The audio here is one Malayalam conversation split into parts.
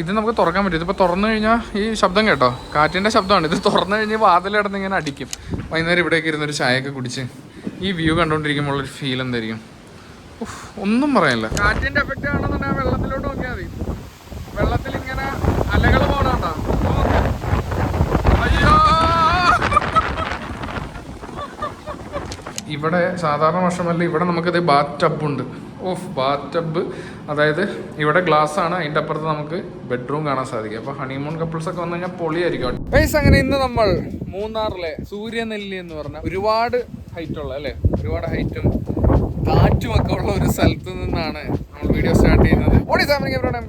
ഇത് നമുക്ക് തുറക്കാൻ പറ്റും. ഇതിപ്പോൾ തുറന്നു കഴിഞ്ഞാൽ ഈ ശബ്ദം കേട്ടോ, കാറ്റിൻ്റെ ശബ്ദമാണ്. ഇത് തുറന്നു കഴിഞ്ഞ് വാതിലിടന്ന് ഇങ്ങനെ അടിക്കും. വൈകുന്നേരം ഇവിടേക്ക് ഇരുന്നൊരു ചായയൊക്കെ കുടിച്ച് ഈ വ്യൂ കണ്ടുകൊണ്ടിരിക്കുമ്പോഴൊരു ഫീൽ എന്തായിരിക്കും? ഒന്നും പറയാനില്ല. കാറ്റിൻ്റെ എഫക്റ്റ് ആണെന്നുണ്ടെങ്കിൽ വെള്ളത്തിലോട്ട് നോക്കിയാൽ മതി. വെള്ളത്തിൽ ഇങ്ങനെ അലകൾ പോകണോ? അയ്യോ, ഇവിടെ സാധാരണ വർഷമല്ല, ഇവിടെ നമുക്കിത് ബാത്ത് ടബുണ്ട്. ബാത്ത് ടബ്, അതായത് ഇവിടെ ഗ്ലാസ് ആണ്, അതിൻ്റെ അപ്പുറത്ത് നമുക്ക് ബെഡ്റൂം കാണാൻ സാധിക്കും. അപ്പോൾ ഹണിമൂൺ കപ്പിൾസ് ഒക്കെ വന്നു കഴിഞ്ഞാൽ പൊളിയായിരിക്കും. അങ്ങനെ ഇന്ന് നമ്മൾ മൂന്നാറിലെ സൂര്യനെല്ലി എന്ന് പറഞ്ഞ ഒരുപാട് ഹൈറ്റുള്ള അല്ലേ, ഒരുപാട് ഹൈറ്റും കാറ്റും ഒക്കെ ഉള്ള ഒരു സ്ഥലത്ത് നിന്നാണ് നമ്മൾ വീഡിയോ സ്റ്റാർട്ട് ചെയ്യുന്നത്.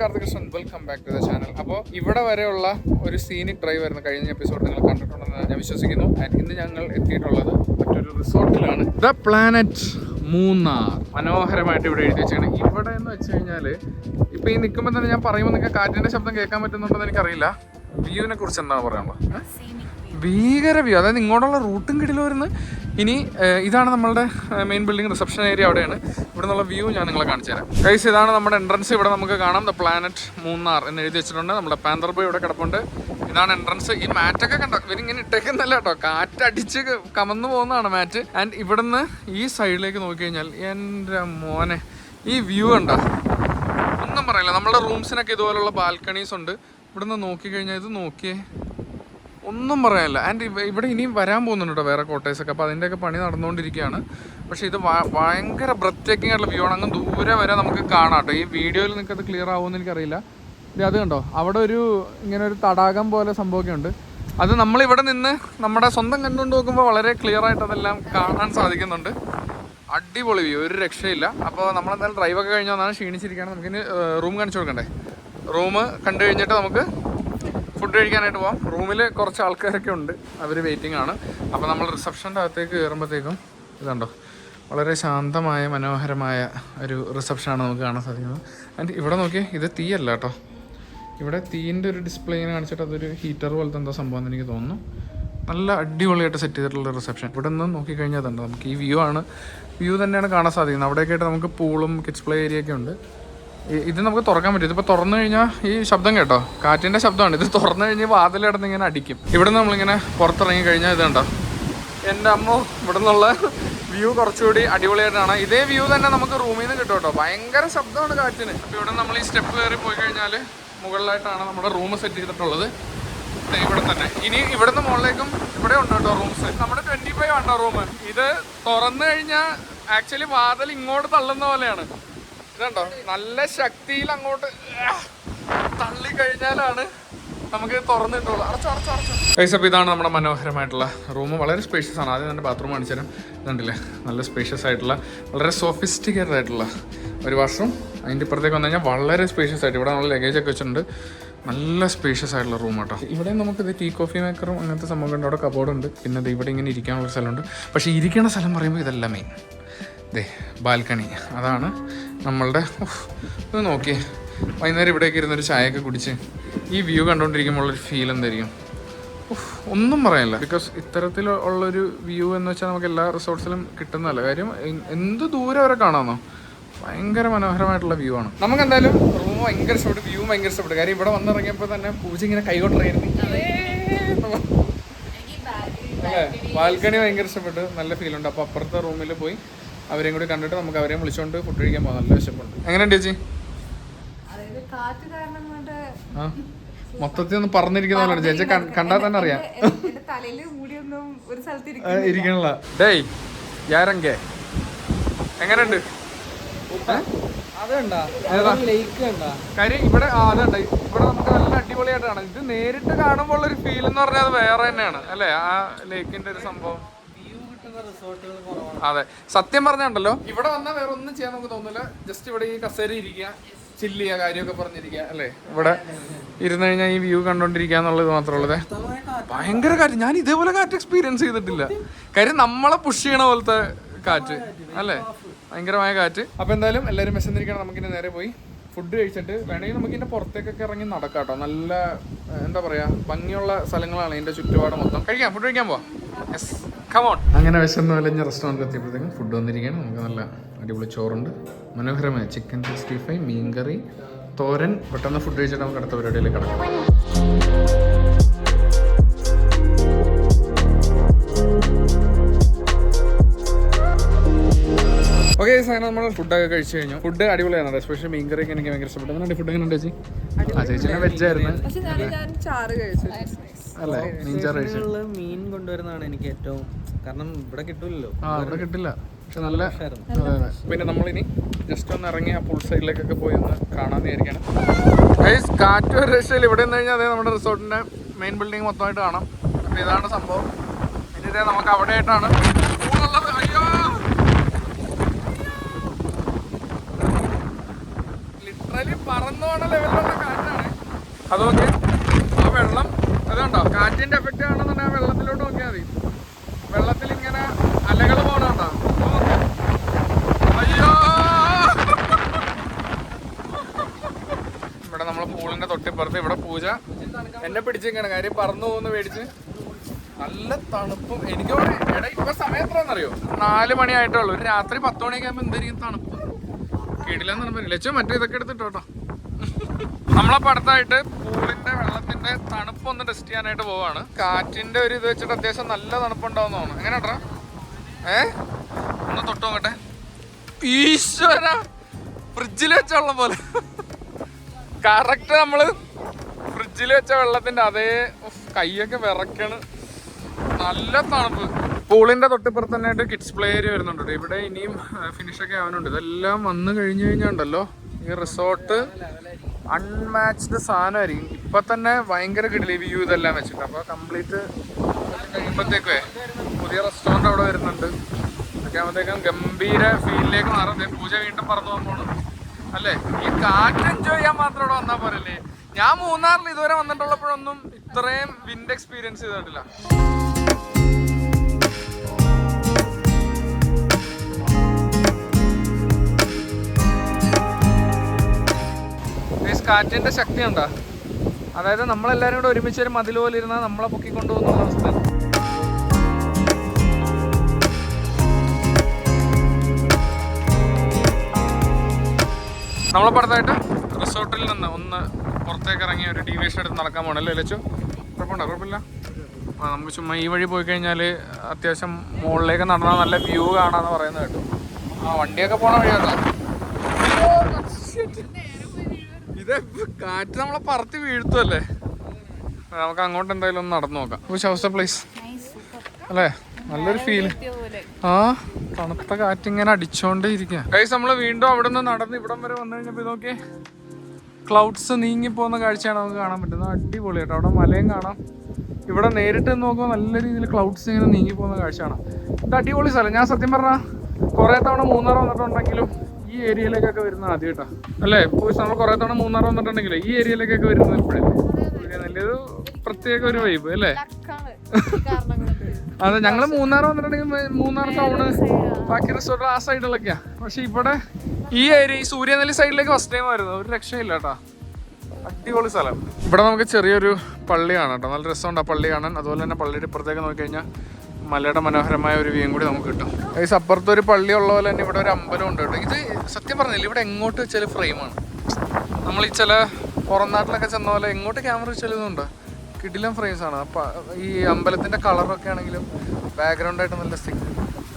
Karthikrishnan, welcome back to the channel. അപ്പോൾ ഇവിടെ വരെയുള്ള ഒരു സീനിക് ഡ്രൈവ് വരുന്ന കഴിഞ്ഞ എപ്പിസോഡ് നിങ്ങൾ കണ്ടിട്ടുണ്ടെന്ന് ഞാൻ വിശ്വസിക്കുന്നു. ആൻഡ് ഇന്ന് ഞങ്ങൾ എത്തിയിട്ടുള്ളത് മറ്റൊരു റിസോർട്ടിലാണ്, ദ പ്ലാനറ്റ് മൂന്നാർ. മനോഹരമായിട്ട് ഇവിടെ എഴുതി വെച്ചാണ്. ഇവിടെ എന്ന് വെച്ച് കഴിഞ്ഞാൽ ഇപ്പൊ ഈ നിൽക്കുമ്പോൾ തന്നെ ഞാൻ പറയുമ്പോൾ നിങ്ങൾക്ക് കാറ്റിന്റെ ശബ്ദം കേൾക്കാൻ പറ്റുന്നുണ്ടോന്ന് എനിക്കറിയില്ല. വ്യൂവിനെ കുറിച്ച് എന്താണ് പറയാനുള്ളത്? ഭീകര വ്യൂ, അതായത് ഇങ്ങോട്ടുള്ള റൂട്ടും കിടിൽ വരുന്നത്. ഇനി ഇതാണ് നമ്മളുടെ മെയിൻ ബിൽഡിംഗ്, റിസപ്ഷൻ ഏരിയ അവിടെയാണ്. ഇവിടെ നിന്നുള്ള വ്യൂ ഞാൻ നിങ്ങളെ കാണിച്ചു തരാം. ഗൈസ്, ഇതാണ് നമ്മുടെ എൻട്രൻസ്. ഇവിടെ നമുക്ക് കാണാം ദ പ്ലാനറ്റ് മൂന്നാർ എന്ന് എഴുതി വെച്ചിട്ടുണ്ട്. നമ്മുടെ പാന്തർ ബോയ് ഇവിടെ കിടപ്പുണ്ട്. ഇതാണ് എൻട്രൻസ്. ഈ മാറ്റൊക്കെ കണ്ടോ, ഇവരിങ്ങനെ ഇട്ടേക്കുന്നല്ല കേട്ടോ, കാറ്റടിച്ച് കമന്നു പോകുന്നതാണ് മാറ്റ്. ആൻഡ് ഇവിടുന്ന് ഈ സൈഡിലേക്ക് നോക്കിക്കഴിഞ്ഞാൽ എൻ്റെ മോനെ ഈ വ്യൂ കണ്ടോ, ഒന്നും പറയില്ല. നമ്മുടെ റൂംസിനൊക്കെ ഇതുപോലുള്ള ബാൽക്കണീസ് ഉണ്ട്. ഇവിടുന്ന് നോക്കിക്കഴിഞ്ഞാൽ ഇത് നോക്കിയേ, ഒന്നും പറയാനില്ല. ആൻഡ് ഇവിടെ ഇനിയും വരാൻ പോകുന്നുണ്ട് കേട്ടോ വേറെ കോട്ടേഴ്സൊക്കെ. അപ്പോൾ അതിൻ്റെയൊക്കെ പണി നടന്നുകൊണ്ടിരിക്കുകയാണ്. പക്ഷേ ഇത് ഭയങ്കര ബ്രെത്ത് ടേക്കിംഗ് ആയിട്ടുള്ള വ്യൂ ആണ്. അങ്ങ് ദൂരെ വരെ നമുക്ക് കാണാം കേട്ടോ. ഈ വീഡിയോയിൽ നിങ്ങൾക്ക് അത് ക്ലിയർ ആവുമെന്ന് എനിക്കറിയില്ല. അത് കണ്ടോ, അവിടെ ഒരു ഇങ്ങനെ ഒരു തടാകം പോലെ സംഭവമൊക്കെ ഉണ്ട്. അത് നമ്മളിവിടെ നിന്ന് നമ്മുടെ സ്വന്തം കണ്ടുകൊണ്ട് നോക്കുമ്പോൾ വളരെ ക്ലിയർ ആയിട്ട് അതെല്ലാം കാണാൻ സാധിക്കുന്നുണ്ട്. അടിപൊളി വ്യൂ, ഒരു രക്ഷയില്ല. അപ്പോൾ നമ്മളെന്തായാലും ഡ്രൈവൊക്കെ കഴിഞ്ഞ് വന്നാണ്, ക്ഷീണിച്ചിരിക്കുകയാണ്. നമുക്കിനി റൂം കാണിച്ചു കൊടുക്കണ്ടേ? റൂം കണ്ടു കഴിഞ്ഞിട്ട് നമുക്ക് ഫുഡ് കഴിക്കാനായിട്ട് പോകാം. റൂമിൽ കുറച്ച് ആൾക്കാരൊക്കെ ഉണ്ട്, അവർ വെയിറ്റിംഗ് ആണ്. അപ്പോൾ നമ്മൾ റിസപ്ഷൻ്റെ അകത്തേക്ക് കയറുമ്പോഴത്തേക്കും ഇതുണ്ടോ, വളരെ ശാന്തമായ മനോഹരമായ ഒരു റിസപ്ഷനാണ് നമുക്ക് കാണാൻ സാധിക്കുന്നത്. ആൻഡ് ഇവിടെ നോക്കിയേ, ഇത് തീയല്ല കേട്ടോ. ഇവിടെ തീൻ്റെ ഒരു ഡിസ്പ്ലേ ഇങ്ങനെ കാണിച്ചിട്ട് അതൊരു ഹീറ്റർ പോലത്തെ എന്തോ സംഭവം എന്ന് എനിക്ക് തോന്നുന്നു. നല്ല അടിപൊളിയായിട്ട് സെറ്റ് ചെയ്തിട്ടുള്ള റിസപ്ഷൻ. ഇവിടെ നിന്ന് നോക്കിക്കഴിഞ്ഞാൽ അതുണ്ട്, നമുക്ക് ഈ വ്യൂ തന്നെയാണ് കാണാൻ സാധിക്കുന്നത്. അവിടെയൊക്കെ ആയിട്ട് നമുക്ക് പൂളും കിഡ്സ് പ്ലേ ഏരിയ ഒക്കെ ഉണ്ട്. ഇത് നമുക്ക് തുറക്കാൻ പറ്റും. ഇതിപ്പോൾ തുറന്നു കഴിഞ്ഞാൽ ഈ ശബ്ദം കേട്ടോ, കാറ്റിൻ്റെ ശബ്ദമാണ്. ഇത് തുറന്നു കഴിഞ്ഞ് വാതിലിടന്ന് ഇങ്ങനെ അടിക്കും. ഇവിടെ നിന്ന് നമ്മളിങ്ങനെ പുറത്തിറങ്ങി കഴിഞ്ഞാൽ ഇത് കണ്ടോ, എൻ്റെ അമ്മ, ഇവിടെ നിന്നുള്ള വ്യൂ കുറച്ചുകൂടി അടിപൊളിയായിട്ടാണ്. ഇതേ വ്യൂ തന്നെ നമുക്ക് റൂമിൽ നിന്ന് കിട്ടും കേട്ടോ. ഭയങ്കര ശബ്ദമാണ് കാറ്റിന്. അപ്പോൾ ഇവിടെ നമ്മൾ ഈ സ്റ്റെപ്പ് കയറി പോയി കഴിഞ്ഞാൽ മുകളിലായിട്ടാണ് നമ്മുടെ റൂം സെറ്റ് ചെയ്തിട്ടുള്ളത്. ഇവിടെ തന്നെ. ഇനി ഇവിടുന്ന് മുകളിലേക്കും ഇവിടെ ഉണ്ട് കേട്ടോ റൂംസ്. നമ്മുടെ 25 ആണ് റൂം. ഇത് തുറന്നു കഴിഞ്ഞാൽ ആക്ച്വലി വാതിൽ ഇങ്ങോട്ട് തള്ളുന്ന പോലെയാണ്. ഇതുണ്ടോ, നല്ല ശക്തിയിൽ അങ്ങോട്ട് തള്ളി കഴിഞ്ഞാലാണ് നമുക്ക് തുറന്നിട്ടുള്ളൂ. അപ്പോൾ ഇതാണ് നമ്മുടെ മനോഹരമായിട്ടുള്ള റൂം. വളരെ സ്പേഷ്യസ് ആണ്. ആദ്യം തന്നെ ബാത്റൂം കാണിച്ചു തരാം. ഇതുണ്ടല്ലേ, നല്ല സ്പേഷ്യസ് ആയിട്ടുള്ള, വളരെ സോഫിസ്റ്റിക്കേറ്റഡ് ആയിട്ടുള്ള ഒരു വാഷ്റൂം. അതിൻ്റെ ഇപ്പുറത്തേക്ക് വന്നു കഴിഞ്ഞാൽ വളരെ സ്പേഷ്യസ് ആയിട്ട് ഇവിടെ നമ്മൾ ലഗേജ് ഒക്കെ വെച്ചിട്ടുണ്ട്. നല്ല സ്പേഷ്യസ് ആയിട്ടുള്ള റൂം കേട്ടോ. ഇവിടെ നമുക്കിത് ടീ കോഫി മേക്കറും അങ്ങനത്തെ സംഭവം ഉണ്ട്. അവിടെ കബോർഡ് ഉണ്ട്. പിന്നെ ഇത് ഇവിടെ ഇങ്ങനെ ഇരിക്കാനുള്ള സ്ഥലമുണ്ട്. പക്ഷേ ഇരിക്കുന്ന സ്ഥലം പറയുമ്പോൾ ഇതല്ല മെയിൻ. ബാൽക്കണി, അതാണ് നമ്മളുടെ. ഇത് നോക്കിയേ, വൈകുന്നേരം ഇവിടേക്ക് ഇരുന്നൊരു ചായയൊക്കെ കുടിച്ച് ഈ വ്യൂ കണ്ടുകൊണ്ടിരിക്കുമ്പോഴൊരു ഫീൽ എന്തായിരിക്കും? ഒന്നും പറയാനില്ല. ബിക്കോസ് ഇത്തരത്തിലുള്ളൊരു വ്യൂ എന്ന് വെച്ചാൽ നമുക്ക് എല്ലാ റിസോർട്ട്സിലും കിട്ടുന്നതല്ല. കാര്യം എന്ത് ദൂരെ വരെ കാണാമെന്നോ, ഭയങ്കര മനോഹരമായിട്ടുള്ള വ്യൂ ആണ്. നമുക്ക് എന്തായാലും റൂം ഭയങ്കര ഇഷ്ടപ്പെട്ടു, വ്യൂ ഭയങ്കര ഇഷ്ടപ്പെട്ടു. കാര്യം ഇവിടെ വന്നിറങ്ങിയപ്പോൾ തന്നെ പൂജ ഇങ്ങനെ കൈകൊണ്ടിറങ്ങിയിരുന്നു. അല്ലേ, ബാൽക്കണി ഭയങ്കര ഇഷ്ടപ്പെട്ടു, നല്ല ഫീലുണ്ട്. അപ്പോൾ അപ്പുറത്തെ റൂമിൽ പോയി അവരെയും കൂടി കണ്ടിട്ട് നമുക്ക് അവരെയും വിളിച്ചുകൊണ്ട് ഫുഡ് കഴിക്കാൻ പോകാം. നല്ല വിശപ്പുണ്ട്. എങ്ങനെയുണ്ട് ചേച്ചി? മൊത്തത്തിൽ ഒന്ന് പറഞ്ഞിരിക്കുന്ന പോലെ ചേച്ചി കണ്ടാൽ തന്നെ അറിയാം. ഇരിക്കണല്ല. ഡേയ് യാരങ്കെ എങ്ങനെയുണ്ട്? കാര്യം ഇവിടെ അതുണ്ട്, ഇവിടെ നമുക്ക് നല്ല അടിപൊളിയായിട്ടാണ്. ഇത് നേരിട്ട് കാണുമ്പോൾ ഒരു ഫീൽ എന്ന് പറഞ്ഞാൽ അത് വേറെ തന്നെയാണ് അല്ലേ, ആ ലേക്കിന്റെ ഒരു സംഭവം. അതെ, സത്യം പറഞ്ഞുണ്ടല്ലോ, ഇവിടെ വന്നാൽ വേറെ ഒന്നും ചെയ്യാൻ നമുക്ക് തോന്നില്ല. ജസ്റ്റ് ഇവിടെ ഈ കസേര ഇരിക്കുക, ചില്ല് ചെയ്യുക, കാര്യമൊക്കെ പറഞ്ഞിരിക്കുക അല്ലേ. ഇവിടെ ഇരുന്ന് കഴിഞ്ഞാൽ ഈ വ്യൂ കണ്ടോണ്ടിരിക്കുക എന്നുള്ളത് മാത്രമുള്ളത്. ഭയങ്കര കാറ്റ്, ഞാൻ ഇതേപോലെ കാറ്റ് എക്സ്പീരിയൻസ് ചെയ്തിട്ടില്ല. കാര്യം നമ്മളെ പുഷ് ചെയ്യണ പോലത്തെ കാറ്റ് അല്ലേ, ഭയങ്കരമായ കാറ്റ്. അപ്പോൾ എന്തായാലും എല്ലാവരും വിശന്നിരിക്കണം. നമുക്കിനി നേരെ പോയി ഫുഡ് കഴിച്ചിട്ട് വേണമെങ്കിൽ നമുക്കിതിൻ്റെ പുറത്തേക്കൊക്കെ ഇറങ്ങി നടക്കാം കേട്ടോ. നല്ല എന്താ പറയുക, ഭംഗിയുള്ള സ്ഥലങ്ങളാണ് ഇതിൻ്റെ ചുറ്റുപാട് മൊത്തം. കഴിക്കാം, ഫുഡ് കഴിക്കാൻ പോവാം. Yes, come on. അങ്ങനെ വിശന്ന് വലഞ്ഞ റെസ്റ്റോറൻറ്റിൽ എത്തിയപ്പോഴത്തേക്കും ഫുഡ് വന്നിരിക്കുകയാണ്. നമുക്ക് നല്ല അടിപൊളി ചോറുണ്ട്, മനോഹരമായ ചിക്കൻ 65, മീൻകറി, തോരൻ. പെട്ടെന്ന് ഫുഡ് കഴിച്ചിട്ട് നമുക്ക് അടുത്ത പരിപാടിയിലേക്ക് കിടക്കാം. ഓക്കെ, സാധനം നമ്മൾ ഫുഡൊക്കെ കഴിച്ചു കഴിഞ്ഞു. ഫുഡ് അടിപൊളിയാണ്, എസ്പെഷ്യലി മീൻ കറിയൊക്കെ എനിക്ക് ഭയങ്കര ഇഷ്ടപ്പെട്ടു. എങ്ങനെ ഫുഡ് എങ്ങനെ ചേച്ചി? ആ ചേച്ചിനെ വെജായിരുന്നു അല്ലേ? മീൻ ചാറ് കഴിച്ചു. മീൻ കൊണ്ടുവരുന്നതാണ് എനിക്ക് ഏറ്റവും, കാരണം ഇവിടെ കിട്ടില്ലല്ലോ. ഇവിടെ കിട്ടില്ല, പക്ഷെ നല്ല. അതെ. പിന്നെ നമ്മളിനി ജസ്റ്റ് ഒന്ന് ഇറങ്ങി ആ പൂൾ സൈഡിലേക്കൊക്കെ പോയി ഒന്ന് കാണാമെന്ന് വിചാരിക്കണം. കാറ്റ് ഒരു രക്ഷയിൽ ഇവിടെ നിന്ന് കഴിഞ്ഞാൽ അതേ നമ്മുടെ റിസോർട്ടിന്റെ മെയിൻ ബിൽഡിംഗ് മൊത്തമായിട്ട് കാണാം. അപ്പോൾ ഇതാണ് സംഭവം. ഇനി ഇതേ നമുക്ക് അവിടെ ആയിട്ടാണ് പൂളുള്ളത്. അയ്യോ, ലിറ്ററലി പറന്നു പോണ ലെവലിലുള്ള കാറ്റാണ്. അതൊക്കെ ആ വെള്ളം അതുകൊണ്ടോ കാറ്റിന്റെ എഫക്റ്റ് ആണെന്നുണ്ടെങ്കിൽ ആ വെള്ളത്തിലോട്ട് നോക്കിയാൽ മതി. വെള്ളത്തിൽ ഇങ്ങനെ അലകൾ പോകണുണ്ടോ? അയ്യോ, ഇവിടെ നമ്മളെ പൂളിന്റെ തൊട്ടിപ്പുറത്ത് ഇവിടെ പൂജ എന്നെ പിടിച്ചിരിക്കണം. കാര്യം പറന്നു പോകുന്ന മേടിച്ച് നല്ല തണുപ്പും. എനിക്ക് എടാ ഇപ്പൊ സമയം എത്രയാണെന്നറിയോ? 4 മണിയായിട്ടേ ഉള്ളൂ. ഒരു രാത്രി 10 മണിയൊക്കെ ആകുമ്പോൾ എന്തായിരിക്കും തണുപ്പ്. കിടിലെന്ന് പറഞ്ഞില്ല ലച്ചോ. മറ്റേ ഇതൊക്കെ എടുത്തിട്ടോട്ടോ. നമ്മളപ്പോൾ അടുത്തായിട്ട് പൂളിന്റെ വെള്ളത്തിന്റെ തണുപ്പൊന്ന് ടെസ്റ്റ് ചെയ്യാനായിട്ട് പോവാണ്. കാറ്റിന്റെ ഒരു ഇത് വെച്ചിട്ട് അത്യാവശ്യം നല്ല തണുപ്പുണ്ടാവുന്നതാണ്. എങ്ങനെയാ ഒന്ന് തൊട്ട് നോക്കട്ടെ. ഈശ്വര, ഫ്രിഡ്ജിൽ വെച്ച വെള്ളം പോലെ. കറക്റ്റ് നമ്മള് ഫ്രിഡ്ജിൽ വെച്ച വെള്ളത്തിന്റെ അതേ. കൈയൊക്കെ വിറക്കാണ്, നല്ല തണുപ്പ്. പൂളിന്റെ തൊട്ടിപ്പുറത്ത് തന്നെ ആയിട്ട് കിഡ്സ് പ്ലേ ഏരിയ വരുന്നുണ്ട്. ഇവിടെ ഇനിയും ഫിനിഷൊക്കെ ആവാനുണ്ട്. ഇതെല്ലാം വന്നു കഴിഞ്ഞു കഴിഞ്ഞാൽ ഉണ്ടല്ലോ ഈ റിസോർട്ട് അൺമാച്ച്ഡ് സാധനമായിരിക്കും. ഇപ്പൊ തന്നെ ഭയങ്കര കിടിലി വ്യൂ ഇതെല്ലാം വെച്ചിട്ട്. അപ്പൊ കംപ്ലീറ്റ് കഴിയുമ്പോഴത്തേക്കേ പുതിയ റെസ്റ്റോറൻറ്റ് അവിടെ വരുന്നുണ്ട്. അതൊക്കെ ആകുമ്പോഴത്തേക്കും ഗംഭീര ഫീലിലേക്ക് മാറും. പൂജ വീണ്ടും പറന്നു പോകുമ്പോൾ അല്ലേ, ഈ കാറ്റ് എൻജോയ് ചെയ്യാൻ മാത്രം ഇവിടെ വന്നാൽ പോരല്ലേ. ഞാൻ മൂന്നാറിൽ ഇതുവരെ വന്നിട്ടുള്ളപ്പോഴൊന്നും ഇത്രയും വിൻഡ് എക്സ്പീരിയൻസ് ചെയ്തിട്ടില്ല. കാറ്റിന്റെ ശക്തി ഉണ്ടോ? അതായത് നമ്മളെല്ലാരും കൂടെ ഒരുമിച്ച് ഒരു മതിൽ പോലെ ഇരുന്നാൽ നമ്മളെ പൊക്കിക്കൊണ്ടുപോകുന്ന അവസ്ഥ. നമ്മളപ്പുറത്തായിട്ട് റിസോർട്ടിൽ നിന്ന് ഒന്ന് പുറത്തേക്ക് ഇറങ്ങി ഒരു ഡീവിയേഷൻ എടുത്ത് നടക്കാൻ പോകണല്ലേ ലച്ചു? കുഴപ്പമില്ല. നമുക്ക് ചുമ്മാ ഈ വഴി പോയി കഴിഞ്ഞാൽ അത്യാവശ്യം മുകളിലേക്ക് നടന്നാൽ നല്ല വ്യൂ കാണാമെന്ന് പറയുന്നത് കേട്ടു. വണ്ടിയൊക്കെ പോണ വഴിയാട്ടോ. ഇത് കാറ്റ് നമ്മളെ പറത്തി വീഴ്ത്തുമല്ലേ. നമുക്ക് അങ്ങോട്ട് എന്തായാലും ഒന്ന് നടന്നു നോക്കാം. പ്ലേസ് അല്ലേ, നല്ലൊരു ഫീൽ. ആ തണുത്ത കാറ്റിങ്ങനെ അടിച്ചോണ്ടേ ഇരിക്കുക. ഗൈസ് നമ്മള് വീണ്ടും അവിടെ നിന്ന് നടന്ന് ഇവിടം വരെ വന്നു കഴിഞ്ഞപ്പോൾ നോക്കി ക്ലൗഡ്സ് നീങ്ങി പോകുന്ന കാഴ്ചയാണ് നമുക്ക് കാണാൻ പറ്റുന്നത്. അടിപൊളിയായിട്ട് അവിടെ മലയും കാണാം. ഇവിടെ നേരിട്ട് നോക്കുമ്പോൾ നല്ല രീതിയിൽ ക്ലൗഡ്സ് ഇങ്ങനെ നീങ്ങി പോകുന്ന കാഴ്ചയാണ്. ഇത് അടിപൊളി സ്ഥലം. ഞാൻ സത്യം പറഞ്ഞാൽ കുറേ തവണ മൂന്നാർ വന്നിട്ടുണ്ടെങ്കിലും ഈ ഏരിയയിലേക്കൊക്കെ വരുന്ന ആദ്യമായിട്ടാ അല്ലേ. നമ്മൾ കുറേ തവണ മൂന്നാർ വന്നിട്ടുണ്ടെങ്കിലേ ഈ ഏരിയയിലേക്കൊക്കെ വരുന്നത് ഇപ്പോഴല്ലേ. നല്ലൊരു പ്രത്യേക ഒരു വൈബ് അല്ലേ. അതെ, ഞങ്ങള് മൂന്നാർ വന്നിട്ടുണ്ടെങ്കിൽ മൂന്നാർ ടൗണ് ബാക്കി റിസോർട്ട് ആ സൈഡിലൊക്കെയാ. പക്ഷെ ഇവിടെ ഈ ഏരിയ ഈ സൂര്യനെല്ലി സൈഡിലേക്ക് ഫസ്റ്റ് ടൈം വരുന്നത്. ഒരു രക്ഷയില്ല കേട്ടോ, അടിപൊളി സ്ഥലം. ഇവിടെ നമുക്ക് ചെറിയൊരു പള്ളി കാണാം കേട്ടോ. നല്ല രസമുണ്ട് ആ പള്ളി കാണാൻ. അതുപോലെ തന്നെ പള്ളിയുടെ ഇപ്പുറത്തേക്ക് നോക്കിക്കഴിഞ്ഞാൽ മലയുടെ മനോഹരമായ ഒരു വ്യൂ കൂടി നമുക്ക് കിട്ടും. ഈ അപ്പുറത്തൊരു പള്ളി ഉള്ള പോലെ തന്നെ ഇവിടെ ഒരു അമ്പലം ഉണ്ട് കേട്ടോ. ഇത് സത്യം പറഞ്ഞില്ല, ഇവിടെ എങ്ങോട്ട് വെച്ചാൽ ഫ്രെയിമാണ്. നമ്മൾ ഈ ചില പുറം നാട്ടിലൊക്കെ ചെന്ന പോലെ എങ്ങോട്ട് ക്യാമറ വെച്ചാലുണ്ട് കിടിലം ഫ്രെയിംസ് ആണ്. അപ്പം ഈ അമ്പലത്തിൻ്റെ കളറൊക്കെ ആണെങ്കിലും ബാക്ക്ഗ്രൗണ്ടായിട്ട് നല്ല സിക്ക്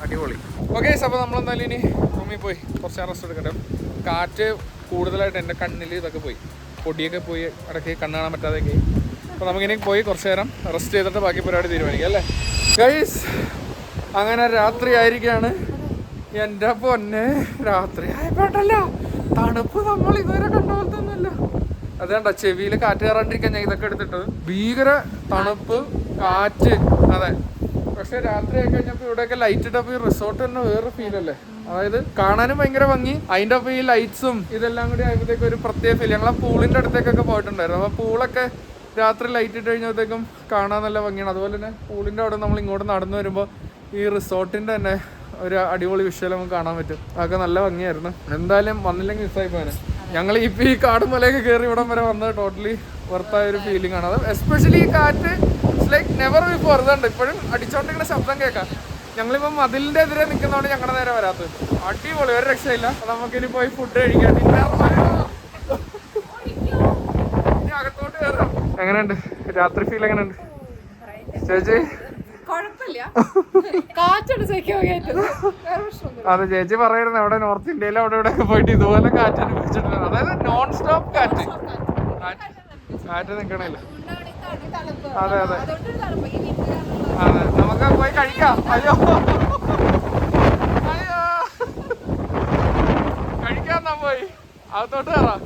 അടിപൊളി. ഓക്കെ, അപ്പോൾ നമ്മളെന്തായാലും ഇനി റൂമിൽ പോയി കുറച്ച് റെസ്റ്റ് എടുക്കട്ടെ. കാറ്റ് കൂടുതലായിട്ട് എൻ്റെ കണ്ണിൽ ഇതൊക്കെ പോയി, പൊടിയൊക്കെ പോയി ഇടയ്ക്ക് കണ്ണ് കാണാൻ പറ്റാതെയൊക്കെ. അപ്പോൾ നമുക്കിനി പോയി കുറച്ച് നേരം റെസ്റ്റ് ചെയ്തിട്ട് ബാക്കി പരിപാടി തീരുമാനിക്കാം അല്ലേ ഗൈസ്. അങ്ങനെ രാത്രി ആയിരിക്കുകയാണ്. എൻ്റെ പൊന്നെ, രാത്രി ആയപ്പോട്ടല്ല തണുപ്പ് നമ്മൾ ഇതുവരെ കണ്ടുപോലത്തൊന്നുമില്ല. അതേണ്ട ചെവിയിൽ കാറ്റ് കയറാണ്ടിരിക്കാൻ ഞാൻ ഇതൊക്കെ എടുത്തിട്ട്. ഭീകര തണുപ്പ്, കാറ്റ്. അതെ, പക്ഷെ രാത്രി ആയി കഴിഞ്ഞപ്പോൾ ഇവിടെയൊക്കെ ലൈറ്റ് ഇട്ടപ്പോൾ ഈ റിസോർട്ട് തന്നെ വേറെ ഫീലല്ലേ. അതായത് കാണാനും ഭയങ്കര ഭംഗി, അതിൻ്റെ ഒപ്പം ഈ ലൈറ്റ്സും ഇതെല്ലാം കൂടി ആയപ്പോഴത്തേക്കും ഒരു പ്രത്യേക ഫീൽ. ഞങ്ങൾ ആ പൂളിൻ്റെ അടുത്തേക്കൊക്കെ പോയിട്ടുണ്ടായിരുന്നു. അപ്പോൾ പൂളൊക്കെ രാത്രി ലൈറ്റ് ഇട്ട് കഴിഞ്ഞപ്പോഴത്തേക്കും കാണാൻ നല്ല ഭംഗിയാണ്. അതുപോലെ തന്നെ പൂളിൻ്റെ അവിടെ നമ്മൾ ഇങ്ങോട്ട് നടന്നു വരുമ്പോൾ ഈ റിസോർട്ടിൻ്റെ തന്നെ ഒരു അടിപൊളി വിഷ്വൽ നമുക്ക് കാണാൻ പറ്റും. അതൊക്കെ നല്ല ഭംഗിയായിരുന്നു. എന്തായാലും വന്നില്ലെങ്കിൽ മിസ്സായി പോകാൻ. ഞങ്ങൾ ഇപ്പം ഈ കാടും മലയൊക്കെ കയറി ഇവിടം വരെ വന്നത് ടോട്ടലി വെർത്തായ ഒരു ഫീലിംഗ് ആണ്. അത് എസ്പെഷ്യലി ഈ കാറ്റ് ലൈക്ക് നെവർ ബിഫോർ. ഇതുണ്ട് ഇപ്പോഴും അടിച്ചോണ്ടിരിക്കുന്ന ശബ്ദം കേൾക്കാം. ഞങ്ങളിപ്പോൾ മതിലിൻ്റെ എതിരെ നിൽക്കുന്നതുകൊണ്ട് ഞങ്ങളുടെ നേരെ വരാത്തത്. അടിപൊളി, ഒരു രക്ഷയില്ല. നമുക്കിനി പോയി ഫുഡ് കഴിക്കാം. എങ്ങനെയുണ്ട് രാത്രി ഫീൽ? എങ്ങനെയുണ്ട് ചേച്ചി? അതെ, ചേച്ചി പറയുന്നത് അവിടെ നോർത്ത് ഇന്ത്യയിൽ അവിടെ ഇവിടെ ഒക്കെ പോയിട്ട് ഇതുപോലെ കാറ്റ് അനുഭവിച്ചിട്ടുണ്ട്. അതായത് നോൺ സ്റ്റോപ്പ് കാറ്റ് നിക്കണില്ല. അതെ അതെ അതെ, നമുക്ക് പോയി കഴിക്കാം. അയ്യോ അയ്യോ, കഴിക്കാന്നാ പോയി അകത്തോട്ട് കയറാം.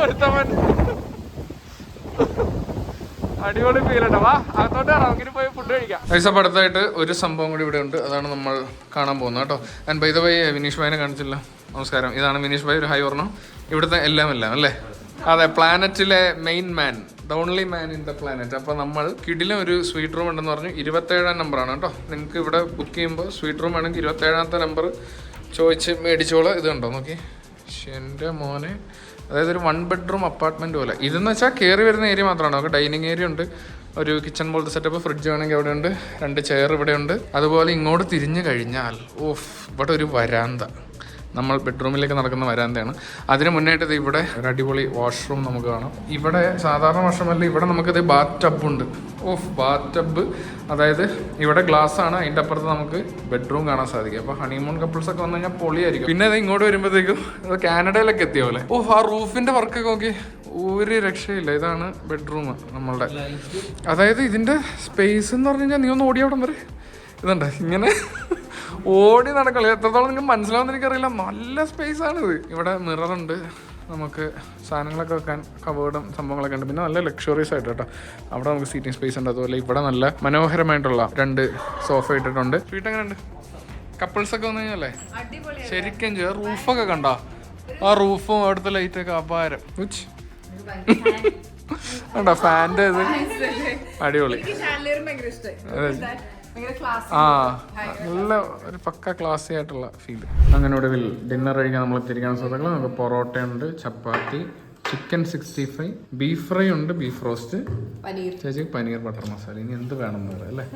ഒരുത്തവൻ അടിപൊളി ഫീലുണ്ട്. വാ അകത്തോട്ട് കയറാം, ഇങ്ങനെ പോയി ഫുഡ് കഴിക്കാം. പൈസ അടുത്തായിട്ട് ഒരു സംഭവം കൂടി ഇവിടെ ഉണ്ട്, അതാണ് നമ്മൾ കാണാൻ പോകുന്നത് കേട്ടോ. ഞാൻ ബൈ ദ വൈ വിനീഷ് ഭായിനെ കാണിച്ചില്ല. നമസ്കാരം, ഇതാണ് വിനീഷ് ഭായ്. ഒരു ഹൈ ഓർണം. ഇവിടുത്തെ എല്ലാം അല്ലേ? അതെ, പ്ലാനറ്റിലെ main man, the only man in the planet. അപ്പോൾ നമ്മൾ കിടിലും ഒരു സ്വീറ്റ് റൂം ഉണ്ടെന്ന് പറഞ്ഞു. 27-ാം നമ്പറാണ് കേട്ടോ. നിങ്ങൾക്ക് ഇവിടെ ബുക്ക് ചെയ്യുമ്പോൾ സ്വീറ്റ് റൂം ആണെങ്കിൽ 27-ാമത്തെ നമ്പർ ചോദിച്ച് മേടിച്ചോളാം. ഇത് കണ്ടോ നോക്കി, എൻ്റെ മോനെ. അതായത് ഒരു 1 ബെഡ്റൂം അപ്പാർട്ട്മെൻറ്റ് പോലെ. ഇതെന്ന് വെച്ചാൽ കയറി വരുന്ന ഏരിയ മാത്രമാണ്. നമുക്ക് ഡൈനിങ് ഏരിയ ഉണ്ട്, ഒരു കിച്ചൺ പോലത്തെ സെറ്റപ്പ്, ഫ്രിഡ്ജ് വേണമെങ്കിൽ അവിടെ ഉണ്ട്, 2 ചെയർ ഇവിടെ ഉണ്ട്. അതുപോലെ ഇങ്ങോട്ട് തിരിഞ്ഞു കഴിഞ്ഞാൽ ഇവിടെ ഒരു വരാന്ത, നമ്മൾ ബെഡ്റൂമിലേക്ക് നടക്കുന്ന വരാന്തയാണ്. അതിന് മുന്നായിട്ട് ഇത് ഇവിടെ ഒരു അടിപൊളി വാഷ്റൂം നമുക്ക് കാണാം. ഇവിടെ സാധാരണ വാഷ്റൂമല്ല, ഇവിടെ നമുക്കിത് ബാത്ത് ടബുണ്ട്. ബാത്ത് ടബ്, അതായത് ഇവിടെ ഗ്ലാസ് ആണ്, അതിൻ്റെ അപ്പുറത്ത് നമുക്ക് ബെഡ്റൂം കാണാൻ സാധിക്കും. അപ്പോൾ ഹണിമൂൺ കപ്പിൾസ് ഒക്കെ വന്നു കഴിഞ്ഞാൽ പൊളിയായിരിക്കും. പിന്നെ അത് ഇങ്ങോട്ട് വരുമ്പോഴത്തേക്കും അത് കാനഡയിലൊക്കെ എത്തിയ പോലെ. ആ റൂഫിൻ്റെ വർക്കൊക്കെ നോക്കി, ഒരു രക്ഷയില്ല. ഇതാണ് ബെഡ്റൂം നമ്മളുടെ. അതായത് ഇതിൻ്റെ സ്പേസ് എന്ന് പറഞ്ഞു കഴിഞ്ഞാൽ നീ ഒന്ന് ഓടിയവിടം വരെ ഇതുണ്ട്, ഇങ്ങനെ ഓടി നടക്കളി. എത്രത്തോളം നിങ്ങൾക്ക് മനസ്സിലാവുന്ന എനിക്കറിയില്ല, നല്ല സ്പേസ് ആണിത്. ഇവിടെ മിററുണ്ട്, നമുക്ക് സാധനങ്ങളൊക്കെ വെക്കാൻ കവേർഡും സംഭവങ്ങളൊക്കെ ഉണ്ട്. പിന്നെ നല്ല ലക്ഷറിയസ് ആയിട്ട് കേട്ടോ. അവിടെ നമുക്ക് സീറ്റിംഗ് സ്പേസ് ഉണ്ട്. അതുപോലെ ഇവിടെ നല്ല മനോഹരമായിട്ടുള്ള 2 സോഫ ഇട്ടിട്ടുണ്ട്. വീട്ട് എങ്ങനെയുണ്ട്? കപ്പിൾസൊക്കെ വന്നു കഴിഞ്ഞാലേ ശരിക്കും റൂഫൊക്കെ കണ്ടോ? ആ റൂഫും അവിടുത്തെ ലൈറ്റൊക്കെ അപാരം. കണ്ടോ ഫാൻ്റെ ഇത്? അടിപൊളി. നല്ല ഒരു പക്ക ക്ലാസി ആയിട്ടുള്ള ഫീൽ. അങ്ങനെ ഒടുവിൽ ഡിന്നർ കഴിക്കാൻ നമ്മൾ എത്തിയിരിക്കുന്ന സുഹൃത്തുക്കൾ. നമുക്ക് പൊറോട്ടയുണ്ട്, ചപ്പാത്തി, ചിക്കൻ 65, ബീഫ് ഫ്രൈ ഉണ്ട്, ബീഫ് റോസ്റ്റ്, ചേച്ചി പനീർ ബട്ടർ മസാല. ഇനി എന്ത് വേണം എന്ന് അല്ലേ?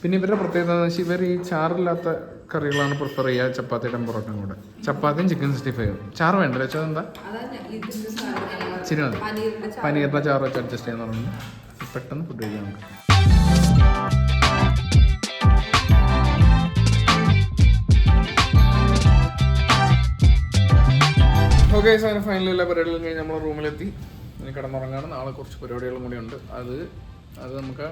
പിന്നെ ഇവരുടെ പ്രത്യേകത എന്ന് വെച്ചാൽ ഇവർ ഈ ചാറില്ലാത്ത കറികളാണ് പ്രിഫർ ചെയ്യുക ചപ്പാത്തിയുടെ പൊറോട്ടയും കൂടെ. ചപ്പാത്തിയും ചിക്കൻ 65. ചാറ് വേണ്ടല്ലോ, വെച്ചാൽ എന്താ ശരി മതി. പനീറിൻ്റെ ചാറ് വെച്ച് അഡ്ജസ്റ്റ് ചെയ്യാന്ന് പറഞ്ഞു. പെട്ടെന്ന് ഫുഡ് കഴിക്കാം നമുക്ക്. ഓക്കെ, സാർ ഫൈനലി എല്ലാ പരിപാടികളും കഴിഞ്ഞ് നമ്മൾ റൂമിലെത്തി. ഇനി കിടന്നുറങ്ങാണ്. നാളെ കുറച്ച് പരിപാടികളും കൂടി ഉണ്ട്. അത് നമുക്ക്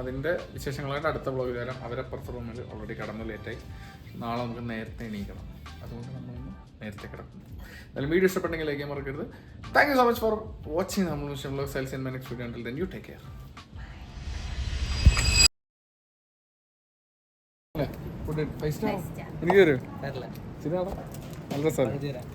അതിൻ്റെ വിശേഷങ്ങളായിട്ട് അടുത്ത ബ്ലോഗിൽ വരാം. അവരപ്പുറത്തെ റൂമിൽ ഓൾറെഡി കിടന്നു ലേറ്റായി. നാളെ നമുക്ക് നേരത്തെ എണീക്കണം, അതുകൊണ്ട് നമ്മളൊന്ന് നേരത്തെ കിടക്കുന്നു. എന്നാലും വീഡിയോ ഇഷ്ടപ്പെട്ടെങ്കിൽ ലൈക്ക് ചെയ്യാൻ മറക്കരുത്. Thank you so much for watching നമ്മൾ ബ്ലോഗ് സെൽസ് in my next video. Until then you take care. എനിക്ക് വരും നല്ല രസമാണ്.